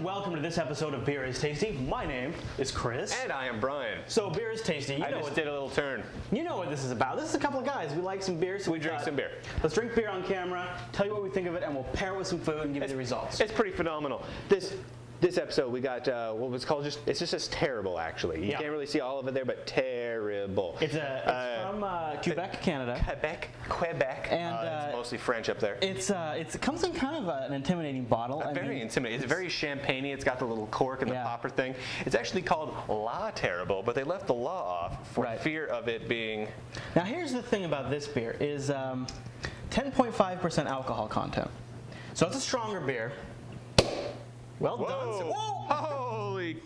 welcome to this episode of Beer is Tasty. My name is Chris. And I am Brian. So Beer is Tasty. I just did a little turn. You know what this is about. This is a couple of guys. We like some beer. So we drink some beer. Let's drink beer on camera, tell you what we think of it, and we'll pair it with some food and give you the results. It's pretty phenomenal. This episode we got what was called it's just terrible actually. You can't really see all of it there, but terrible. It's from Quebec, Canada. Quebec. And it's mostly French up there. It comes in kind of an intimidating bottle. Very intimidating. It's very champagne-y. It's got the little cork and the popper thing. It's actually called La Terrible, but they left the law off for fear of it being. Now here's the thing about this beer is 10.5% alcohol content. So it's a stronger beer. Well done. Whoa. Holy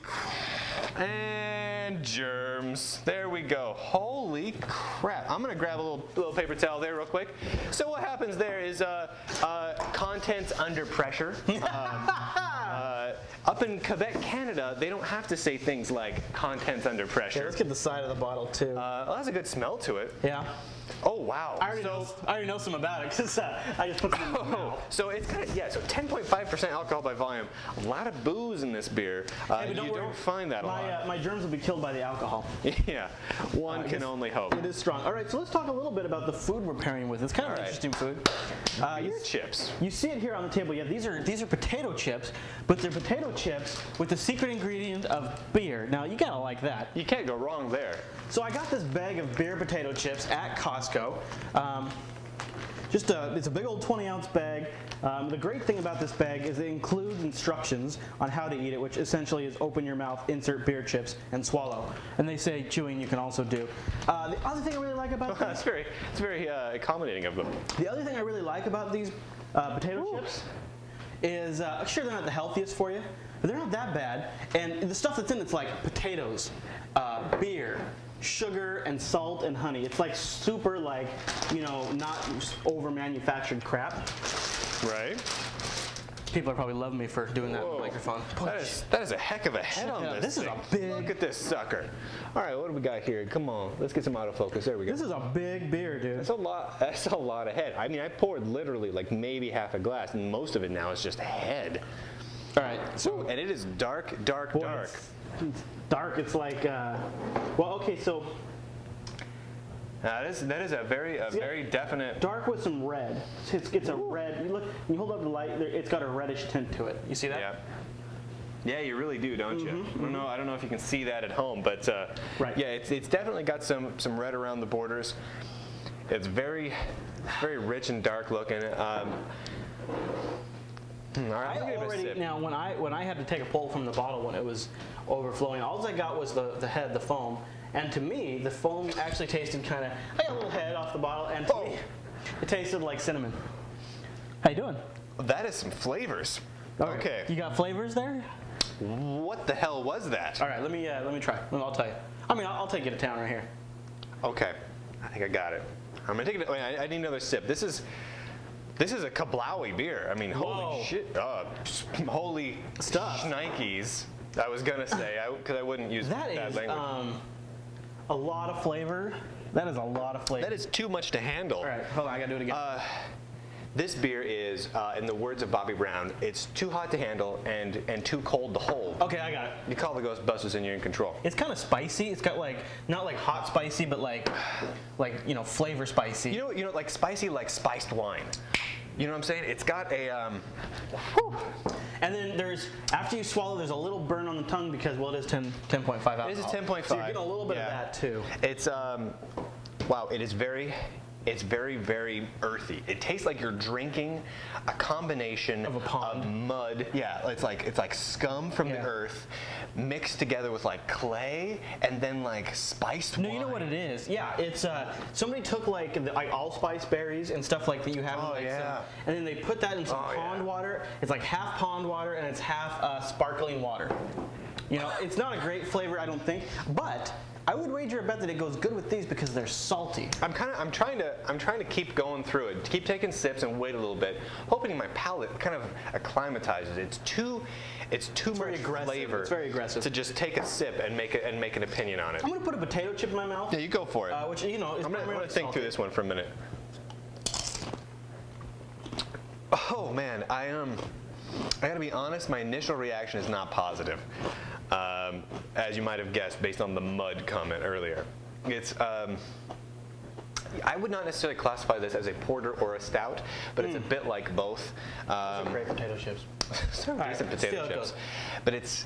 and germs. There we go. Holy crap. I'm going to grab a little paper towel there real quick. So what happens there is contents under pressure. Up in Quebec, Canada, they don't have to say things like contents under pressure. Yeah, let's get the side of the bottle too. Well, has a good smell to it. Yeah. Oh wow! I already know some about it because I just put them in my mouth. So it's kind of, so 10.5% alcohol by volume. A lot of booze in this beer. Hey, you don't find that a lot. My germs will be killed by the alcohol. Yeah, one can only hope. It is strong. All right, so let's talk a little bit about the food we're pairing with. It's kind of an interesting food. Beer chips. You see it here on the table. Yeah, these are potato chips, but they're potato chips with the secret ingredient of beer. Now you gotta like that. You can't go wrong there. So I got this bag of beer potato chips at Costco. It's a big old 20-ounce bag. The great thing about this bag is it includes instructions on how to eat it, which essentially is open your mouth, insert beer chips, and swallow. And they say chewing you can also do. The other thing I really like about it's very accommodating of them. The other thing I really like about these potato chips is, sure, they're not the healthiest for you, but they're not that bad. And the stuff that's in it's like potatoes, beer, sugar and salt and honey. It's like super not over manufactured crap. Right. People are probably loving me for doing that on the microphone. That is a heck of a head on this. This is a big. Look at this sucker. All right, what do we got here? Come on, let's get some autofocus. There we go. This is a big beer, dude. That's a lot. That's a lot of head. I mean, I poured literally like maybe half a glass, and most of it now is just head. All right. So and it is dark. It's dark. It's like, so. That is a very definite. Dark with some red. It's a red. You look. When you hold up the light, it's got a reddish tint to it. You see that? Yeah. Yeah, you really do, don't you? I don't know if you can see that at home, but yeah, it's definitely got some red around the borders. It's very rich and dark looking. All right, now when I had to take a pull from the bottle when it was overflowing, all I got was the head, the foam, and to me the foam actually tasted kind of. I got a little head off the bottle, and to me it tasted like cinnamon. How you doing? That is some flavors. Okay. You got flavors there? What the hell was that? All right, let me try. I'll tell you. I mean, I'll take you to town right here. Okay, I think I got it. I'm gonna take it. I need another sip. This is a Kablawi beer. I mean, holy shit. Holy stuff. Shnikes. I was going to say, because I wouldn't use that language. A lot of flavor. That is a lot of flavor. That is too much to handle. All right, hold on, I got to do it again. This beer is, in the words of Bobby Brown, it's too hot to handle and too cold to hold. Okay, I got it. You call the Ghostbusters and you're in control. It's kind of spicy. It's got not like hot spicy, but like flavor spicy. You know, like spicy, like spiced wine. You know what I'm saying? It's got a. And then after you swallow, there's a little burn on the tongue because it is 10.5 alcohol. It is 10.5. So you're getting a little bit of that too. It's wow. It is very. It's very, very earthy. It tastes like you're drinking a combination of a pond. Of mud. Yeah, it's like scum from the earth mixed together with like clay and then like spiced wine. No, you know what it is? Yeah, it's somebody took like allspice berries and stuff like that you have in some, and then they put that in some pond water. It's like half pond water and it's half sparkling water. You know, it's not a great flavor, I don't think, but I would wager a bet that it goes good with these because they're salty. I'm trying to keep going through it, keep taking sips and wait a little bit, hoping my palate kind of acclimatizes. It's too much flavor. It's very aggressive to just take a sip and make an opinion on it. I'm gonna put a potato chip in my mouth. Yeah, you go for it. Which is I'm gonna think through this one for a minute. Oh man, I gotta be honest, my initial reaction is not positive, as you might have guessed based on the mud comment earlier. It's, I would not necessarily classify this as a porter or a stout, but it's a bit like both. Some great potato chips. Some decent potato chips. But it's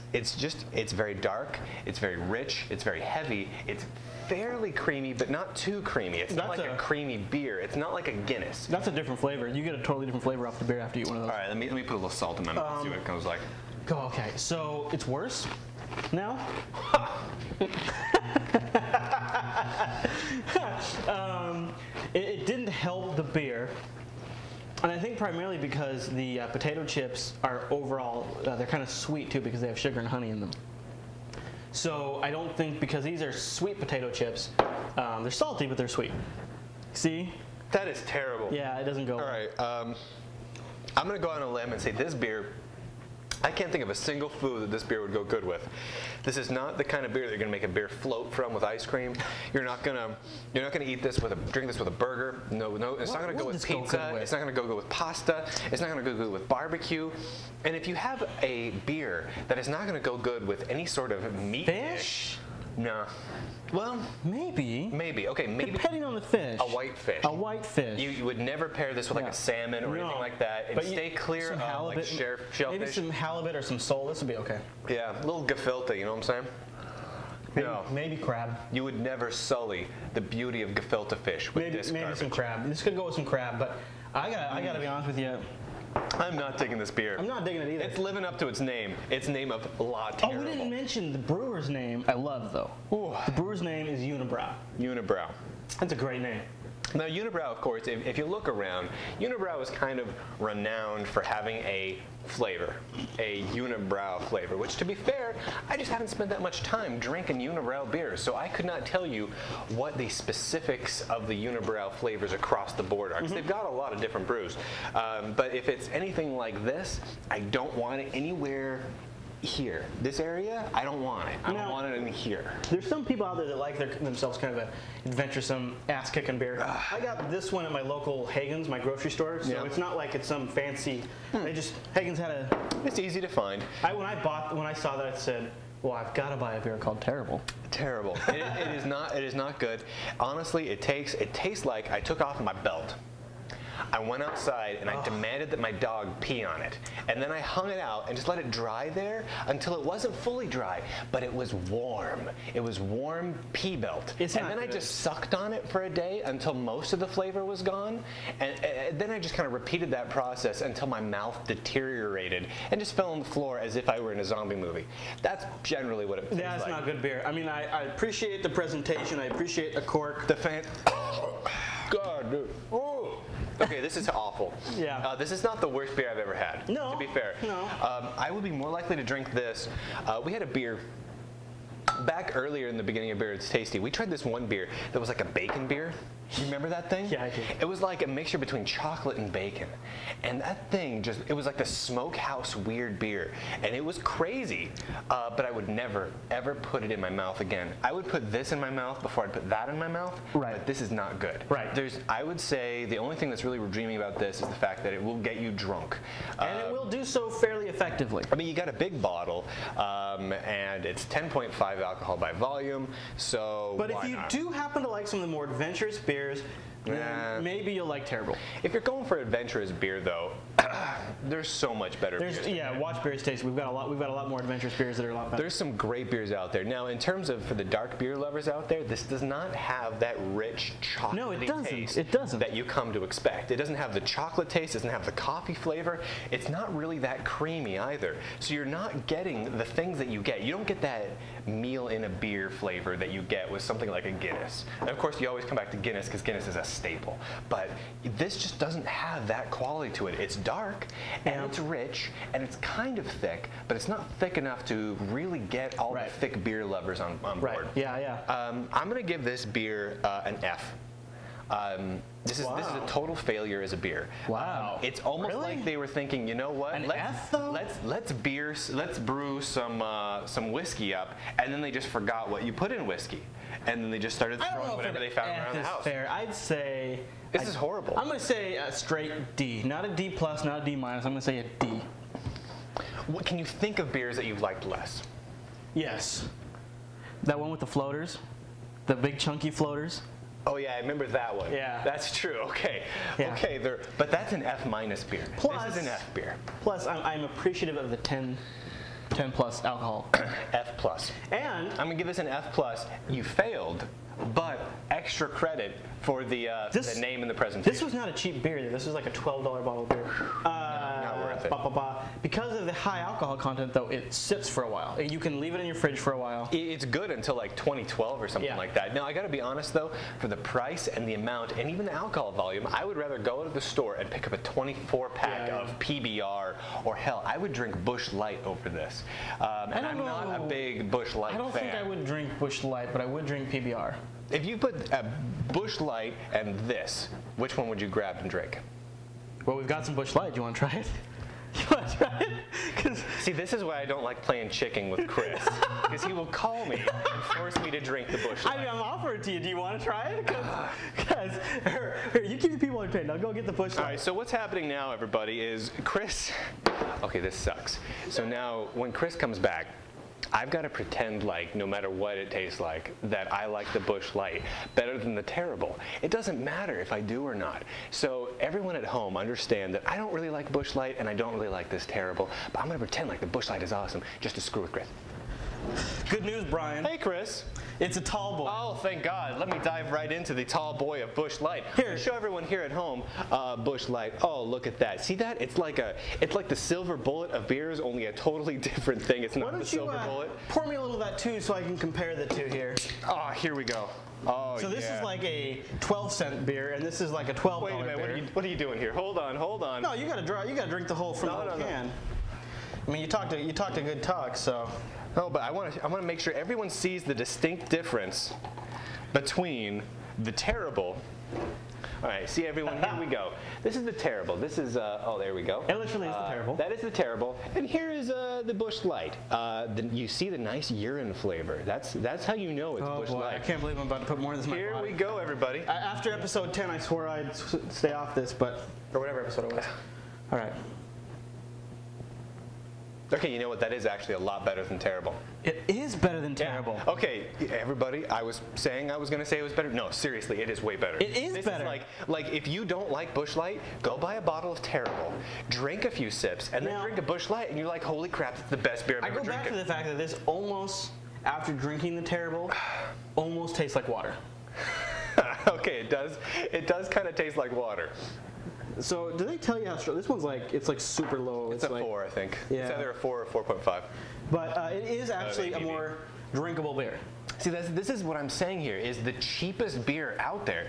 very dark, it's very rich, it's very heavy, it's fairly creamy, but not too creamy. It's not like a creamy beer. It's not like a Guinness. That's a different flavor. You get a totally different flavor off the beer after you eat one of those. All right, let me put a little salt in my mouth and see what it comes like. Okay, so it's worse now? It didn't help the beer. And I think primarily because the potato chips are overall, they're kind of sweet too because they have sugar and honey in them. So I don't think, because these are sweet potato chips, they're salty but they're sweet. See? That is terrible. Yeah, it doesn't go. All right, I'm gonna go out on a limb and say this beer, I can't think of a single food that this beer would go good with. This is not the kind of beer that you're gonna make a beer float from with ice cream. You're not gonna eat this drink this with a burger. No, it's not gonna go with pizza. It's not gonna go good with pasta. It's not gonna go good with barbecue. And if you have a beer that is not gonna go good with any sort of meat dish, no. Well, maybe. Okay, maybe. Depending on the fish. A white fish. A white fish. You would never pair this with like a salmon or anything like that. And stay clear of like shellfish. Maybe some halibut or some sole. This would be okay. Yeah, a little gefilte, you know what I'm saying? Maybe crab. You would never sully the beauty of gefilte fish with this garbage. Maybe some crab. This could go with some crab, but I gotta be honest with you. I'm not digging this beer. I'm not digging it either. It's living up to its name. Its name of La Terrible. Oh, we didn't mention the brewer's name. I love though. Ooh. The brewer's name is Unibroue. Unibroue. That's a great name. Now, Unibroue, of course, if you look around, Unibroue is kind of renowned for having a flavor, a Unibroue flavor, which, to be fair, I just haven't spent that much time drinking Unibroue beers, so I could not tell you what the specifics of the Unibroue flavors across the board are, because they've got a lot of different brews. But if it's anything like this, I don't want it anywhere here. This area, I don't want it. I don't want it in here. There's some people out there that like themselves kind of an adventuresome, ass-kicking beer. I got this one at my local Hagen's, my grocery store, so it's not like it's some fancy. Hagen's had a. It's easy to find. When I saw that, I said, well, I've got to buy a beer called Terrible. Terrible. It is not good. Honestly, it tastes like I took off my belt. I went outside and I demanded that my dog pee on it. And then I hung it out and just let it dry there until it wasn't fully dry, but it was warm. It was warm pee belt. And then I just sucked on it for a day until most of the flavor was gone. And then I just kind of repeated that process until my mouth deteriorated and just fell on the floor as if I were in a zombie movie. That's generally what it tastes like. That's not good beer. I mean, I appreciate the presentation. I appreciate the cork. God, dude. Oh. Okay, this is awful. Yeah. This is not the worst beer I've ever had. No. To be fair. No. I would be more likely to drink this. We had a beer back earlier in the beginning of Beer It's Tasty. We tried this one beer that was like a bacon beer. You remember that thing? Yeah, I do. It was like a mixture between chocolate and bacon. And that thing it was like the smokehouse weird beer. And it was crazy. But I would never, ever put it in my mouth again. I would put this in my mouth before I'd put that in my mouth. Right. But this is not good. Right. I would say the only thing that's really redeeming about this is the fact that it will get you drunk. And it will do so fairly effectively. I mean, you got a big bottle, and it's 10.5 alcohol by volume, so But if you do happen to like some of the more adventurous beers, then maybe you'll like Terrible. If you're going for adventurous beer, though, there's so much better beers. Yeah, watch Beer It's Tasty. We've got a lot more adventurous beers that are a lot better. There's some great beers out there. Now, in terms of for the dark beer lovers out there, this does not have that rich chocolatey taste that you come to expect. It doesn't have the chocolate taste, it doesn't have the coffee flavor. It's not really that creamy either. So you're not getting the things that you get. You don't get that meal in a beer flavor that you get with something like a Guinness. And of course, you always come back to Guinness because Guinness is a staple. But this just doesn't have that quality to it. It's dark and it's rich and it's kind of thick, but it's not thick enough to really get all the thick beer lovers on board. Right. Yeah. I'm going to give this beer an F. This is a total failure as a beer. Wow. It's almost like they were thinking, you know what? Let's brew some whiskey up, and then they just forgot what you put in whiskey, and then they just started throwing whatever they found around the house. Fair. I'd say this is horrible. I'm going to say a straight D, not a D plus, not a D minus. I'm going to say a D. Can you think of beers that you've liked less? Yes. That one with the floaters, the big chunky floaters. Oh yeah, I remember that one. Yeah. That's true. Okay. Yeah. Okay. But that's an F- beer. Plus, this is an F beer. Plus, I'm appreciative of the 10 plus alcohol. F plus. And I'm gonna give this an F plus. You failed, but extra credit for the name and the presentation. This was not a cheap beer. This was like a $12 bottle of beer. Not worth it. Because of the high alcohol content, though, it sits for a while. You can leave it in your fridge for a while. It's good until like 2012 or something like that. Now, I gotta be honest though, for the price and the amount and even the alcohol volume, I would rather go to the store and pick up a 24-pack of PBR, or hell, I would drink Busch Light over this. And I'm not a big Busch Light fan. I don't think I would drink Busch Light, but I would drink PBR. If you put a Busch Light and this, which one would you grab and drink? Well, we've got some Busch Light. Do you want to try it? You want to try it? See, this is why I don't like playing chicken with Chris, because he will call me and force me to drink the Busch Light. I mean, I'm offering it to you. Do you want to try it? Because you keep the people entertained. I'll go get the Busch Light. All right, so what's happening now, everybody, is Chris. Okay, this sucks. So now, when Chris comes back, I've got to pretend like, no matter what it tastes like, that I like the Busch Light better than the Terrible. It doesn't matter if I do or not. So everyone at home understand that I don't really like Busch Light and I don't really like this Terrible, but I'm going to pretend like the Busch Light is awesome just to screw with Chris. Good news, Brian. Hey, Chris. It's a tall boy. Oh, thank God. Let me dive right into the tall boy of Busch Light. Here, show everyone here at home Busch Light. Oh, look at that. See that? It's like the silver bullet of beers, only a totally different thing. It's not the silver bullet. Pour me a little of that too, so I can compare the two here. Oh, here we go. Oh, so this is like a 12-cent beer, and this is like a $12 Wait a minute. beer. What are you doing here? Hold on. No, you gotta drink the whole from the whole can. I mean, you talked a good talk, so. No, but I want to make sure everyone sees the distinct difference between the Terrible. All right, see everyone, here we go. This is the Terrible. This is, oh, there we go. It literally is the Terrible. That is the Terrible. And here is the Busch Light. You see the nice urine flavor. That's how you know it's Busch Light. I can't believe I'm about to put more of this in my body. Here we go, everybody. After episode 10, I swore I'd stay off this, but, or whatever episode it was. All right. Okay, you know what? That is actually a lot better than Terrible. It is better than Terrible. Yeah. Okay, everybody, I was saying I was going to say it was better. No, seriously, it is way better. It is better. Is like if you don't like Busch Light, go buy a bottle of Terrible, drink a few sips, and then drink a Busch Light, and you're like, holy crap, it's the best beer I've ever drinking. I go back to the fact that this almost, after drinking the Terrible, almost tastes like water. Okay, it does kind of taste like water. So, do they tell you how strong? This one's it's like super low. It's a 4, I think. Yeah. It's either a 4 or 4.5. But it is actually a more drinkable beer. See, this is what I'm saying here, is the cheapest beer out there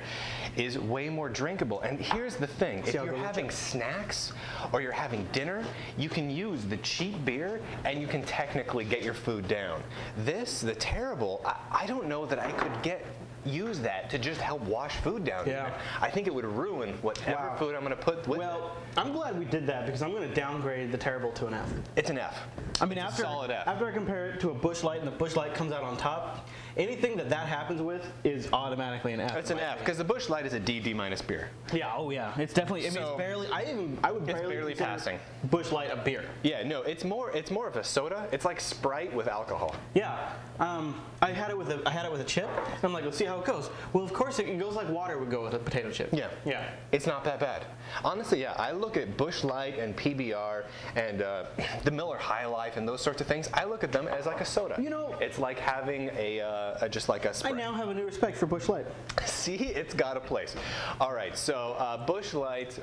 is way more drinkable. And here's the thing. If you're having snacks or you're having dinner, you can use the cheap beer and you can technically get your food down. The Terrible, I don't know that I could use that to just help wash food down. Yeah. I think it would ruin whatever food I'm going to put with it. Well, I'm glad we did that because I'm going to downgrade the Terrible to an F. It's an F. I mean, it's a solid F. After I compare it to a Busch Light and the Busch Light comes out on top, anything that happens with is automatically an F. It's an F because the Busch Light is a D- minus-beer. Yeah, oh yeah. It's definitely, it's barely, I would barely passing. Busch Light a beer. Yeah, no, it's more of a soda. It's like Sprite with alcohol. Yeah. I had it with a chip. And I'm like, let's see how it goes. Well, of course, it goes like water would go with a potato chip. Yeah. Yeah. It's not that bad. Honestly, yeah, I look at Busch Light and PBR and the Miller High Life and those sorts of things. I look at them as like a soda. You know, it's like having just like a Sprite. I now have a new respect for Busch Light. See, it's got a place. All right, so Busch Light,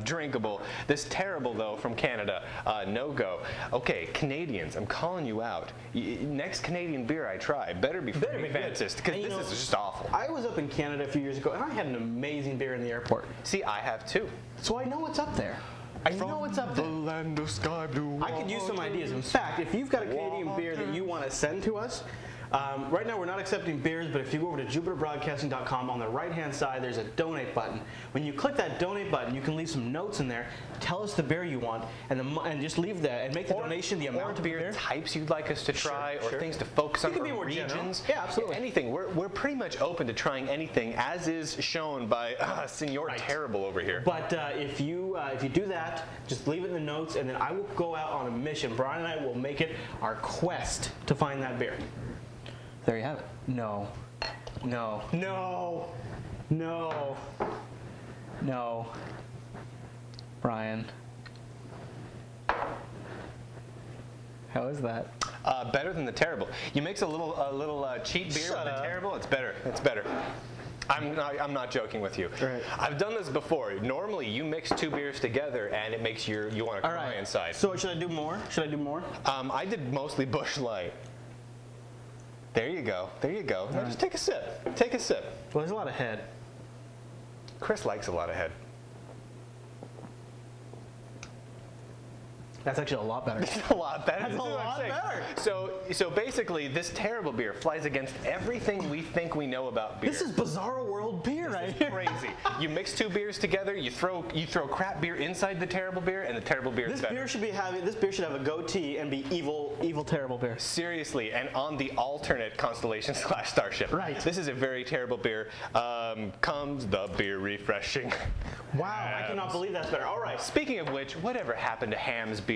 drinkable. This Terrible, though, from Canada, no go. Okay, Canadians, I'm calling you out. Next Canadian beer I try better be Fantastic, because this is just awful. I was up in Canada a few years ago, and I had an amazing beer in the airport. See, I have too. So I know what's up there. I know what's up there. The land of sky blue. I could use some ideas. In fact, if you've got a Canadian beer that you want to send to us, Right now we're not accepting beers, but if you go over to JupiterBroadcasting.com, on the right-hand side there's a donate button. When you click that donate button, you can leave some notes in there. Tell us the beer you want, and just leave that and make the donation the amount of beer types you'd like us to try, Sure. or things to focus on, or regions. General. Yeah, absolutely. Anything. We're pretty much open to trying anything, as is shown by Senor Terrible over here. But if you do that, just leave it in the notes, and then I will go out on a mission. Brian and I will make it our quest to find that beer. There you have it. No. No. No. No. No. Brian. How is that? Better than the Terrible. You mix a little cheap beer with the Terrible. It's better. It's better. I'm not joking with you. Right. I've done this before. Normally, you mix 2 beers together, and it makes you want to cry inside. So should I do more? I did mostly Busch Light. There you go. There you go. Now just take a sip. Take a sip. Well, there's a lot of head. Chris likes a lot of head. That's actually a lot better. It's a lot better. That's a lot better. So basically, this Terrible beer flies against everything we think we know about beer. This is Bizarro World beer right here. Crazy. You mix 2 beers together, you throw crap beer inside the Terrible beer, and the Terrible beer is better. This beer should have a goatee and be evil terrible beer. Seriously, and on the alternate constellation / starship. Right. This is a very terrible beer. Comes the beer refreshing. Wow, I cannot believe that's better. All right. Speaking of which, whatever happened to Ham's beer?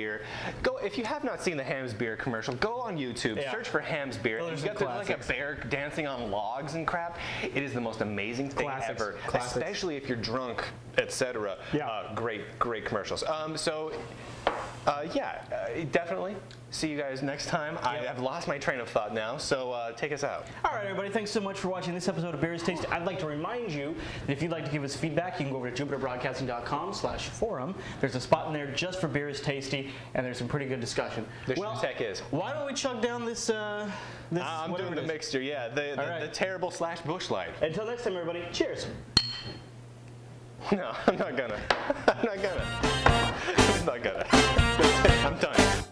Go, if you have not seen the Ham's beer commercial, go on YouTube, search for Ham's beer. Oh, and you got like a bear dancing on logs and crap. It is the most amazing thing ever, especially if you're drunk, etc. Yeah. Great commercials. Definitely. See you guys next time. I've lost my train of thought now, so take us out. All right, everybody. Thanks so much for watching this episode of Beer is Tasty. I'd like to remind you that if you'd like to give us feedback, you can go over to JupiterBroadcasting.com/forum. There's a spot in there just for Beer is Tasty, and there's some pretty good discussion. The tech is. Why don't we chug down this? I'm doing the mixture. Yeah, the Terrible / Busch Light. Until next time, everybody. Cheers. No, I'm not gonna. I'm not gonna. I'm done.